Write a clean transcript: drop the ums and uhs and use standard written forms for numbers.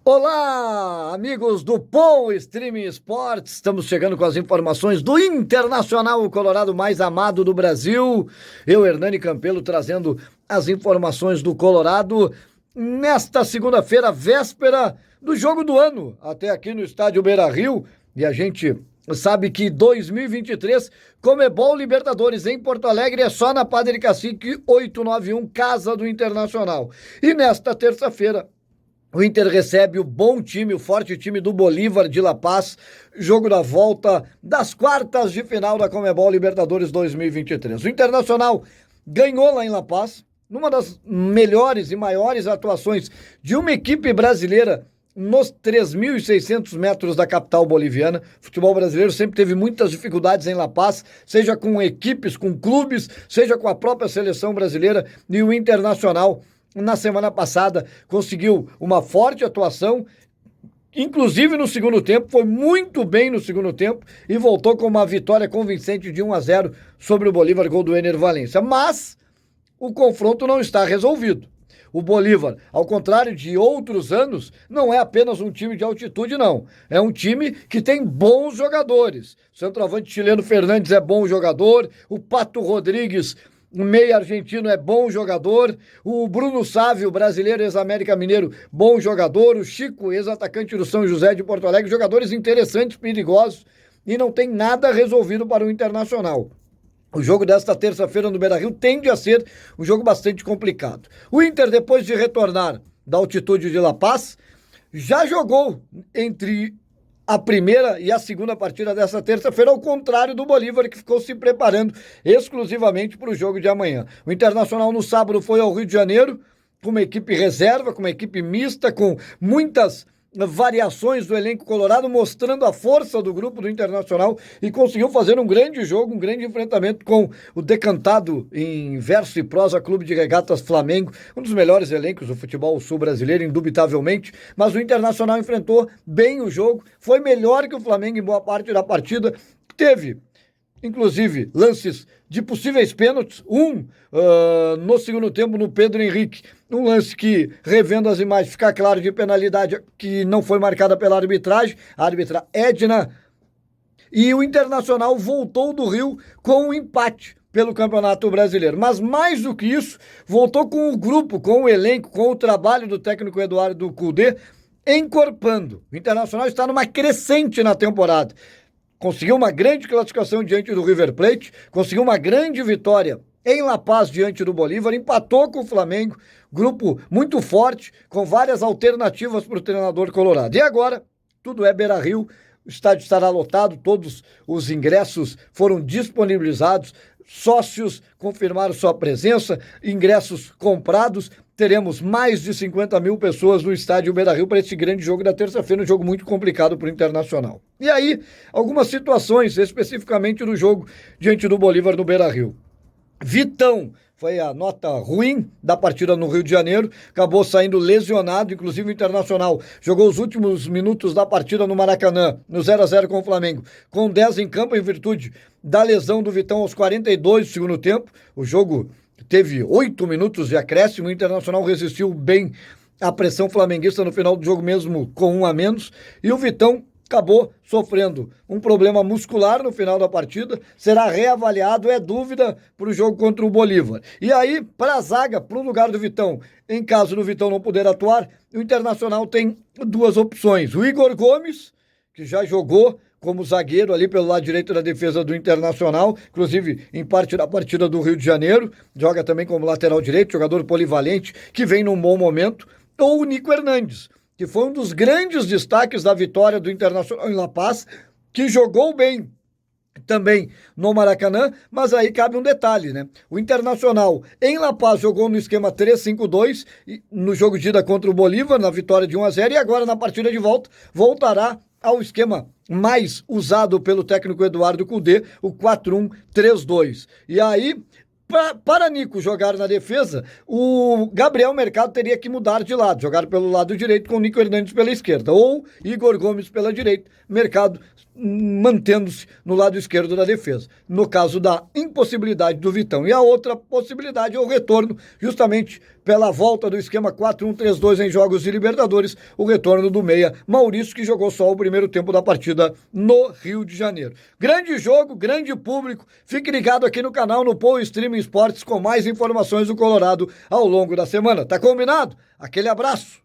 Olá, amigos do Pou Streaming Sports. Estamos chegando com as informações do Internacional, o Colorado mais amado do Brasil. Eu, Hernani Campelo, trazendo as informações do Colorado nesta segunda-feira, véspera do jogo do ano, até aqui no estádio Beira-Rio. E a gente sabe que 2023, Comebol Libertadores em Porto Alegre é só na Padre Cacique 891, Casa do Internacional. E nesta terça-feira, o Inter recebe o bom time, o forte time do Bolívar de La Paz, jogo da volta das quartas de final da Comebol Libertadores 2023. O Internacional ganhou lá em La Paz, numa das melhores e maiores atuações de uma equipe brasileira nos 3.600 metros da capital boliviana. O futebol brasileiro sempre teve muitas dificuldades em La Paz, seja com equipes, com clubes, seja com a própria seleção brasileira, e o Internacional na semana passada conseguiu uma forte atuação, inclusive no segundo tempo, foi muito bem no segundo tempo e voltou com uma vitória convincente de 1-0 sobre o Bolívar, gol do Ener Valencia. Mas o confronto não está resolvido. O Bolívar, ao contrário de outros anos, não é apenas um time de altitude, não. É um time que tem bons jogadores. O centroavante chileno Fernandes é bom jogador, o Pato Rodrigues, o meio argentino, é bom jogador, o Bruno Sávio, brasileiro, ex-América Mineiro, bom jogador, o Chico, ex-atacante do São José de Porto Alegre, jogadores interessantes, perigosos, e não tem nada resolvido para o Internacional. O jogo desta terça-feira no Beira-Rio tende a ser um jogo bastante complicado. O Inter, depois de retornar da altitude de La Paz, já jogou entre a primeira e a segunda partida dessa terça-feira, ao contrário do Bolívar, que ficou se preparando exclusivamente para o jogo de amanhã. O Internacional no sábado foi ao Rio de Janeiro com uma equipe reserva, com uma equipe mista, com muitas variações do elenco colorado, mostrando a força do grupo do Internacional, e conseguiu fazer um grande jogo, um grande enfrentamento com o decantado em verso e prosa Clube de Regatas Flamengo, um dos melhores elencos do futebol sul brasileiro, indubitavelmente. Mas o Internacional enfrentou bem o jogo, foi melhor que o Flamengo em boa parte da partida, teve inclusive lances de possíveis pênaltis, no segundo tempo no Pedro Henrique, um lance que, revendo as imagens, fica claro de penalidade que não foi marcada pela arbitragem, a árbitra Edna, e o Internacional voltou do Rio com um empate pelo Campeonato Brasileiro. Mas mais do que isso, voltou com o grupo, com o elenco, com o trabalho do técnico Eduardo Cudê, encorpando. O Internacional está numa crescente na temporada. Conseguiu uma grande classificação diante do River Plate, conseguiu uma grande vitória em La Paz diante do Bolívar, empatou com o Flamengo, grupo muito forte, com várias alternativas para o treinador colorado. E agora, tudo é Beira-Rio, o estádio estará lotado, todos os ingressos foram disponibilizados, sócios confirmaram sua presença, ingressos comprados. Teremos mais de 50 mil pessoas no estádio Beira-Rio para esse grande jogo da terça-feira, um jogo muito complicado para o Internacional. E aí, algumas situações, especificamente no jogo diante do Bolívar no Beira-Rio. Vitão foi a nota ruim da partida no Rio de Janeiro, acabou saindo lesionado, inclusive o Internacional jogou os últimos minutos da partida no Maracanã, no 0-0 com o Flamengo, com 10 em campo em virtude da lesão do Vitão aos 42 do segundo tempo. O jogo teve 8 minutos de acréscimo, o Internacional resistiu bem à pressão flamenguista no final do jogo, mesmo com um a menos, e o Vitão acabou sofrendo um problema muscular no final da partida, será reavaliado, é dúvida para o jogo contra o Bolívar. E aí, para a zaga, para o lugar do Vitão, em caso do Vitão não poder atuar, o Internacional tem duas opções. O Igor Gomes, que já jogou como zagueiro ali pelo lado direito da defesa do Internacional, inclusive em parte da partida do Rio de Janeiro, joga também como lateral direito, jogador polivalente, que vem num bom momento, ou o Nico Hernandes, que foi um dos grandes destaques da vitória do Internacional em La Paz, que jogou bem também no Maracanã, mas aí cabe um detalhe, né? O Internacional em La Paz jogou no esquema 3-5-2 no jogo de ida contra o Bolívar, na vitória de 1-0, e agora na partida de volta voltará ao esquema mais usado pelo técnico Eduardo Cudê, o 4-1-3-2. E aí, para Nico jogar na defesa, o Gabriel Mercado teria que mudar de lado, jogar pelo lado direito com o Nico Hernandes pela esquerda, ou Igor Gomes pela direita, Mercado mantendo-se no lado esquerdo da defesa, no caso da impossibilidade do Vitão. E a outra possibilidade é o retorno justamente pela volta do esquema 4-1-3-2 em jogos de Libertadores, o retorno do meia Maurício, que jogou só o primeiro tempo da partida no Rio de Janeiro. Grande jogo, grande público. Fique ligado aqui no canal, no Pou Streaming Esportes, com mais informações do Colorado ao longo da semana. Tá combinado? Aquele abraço.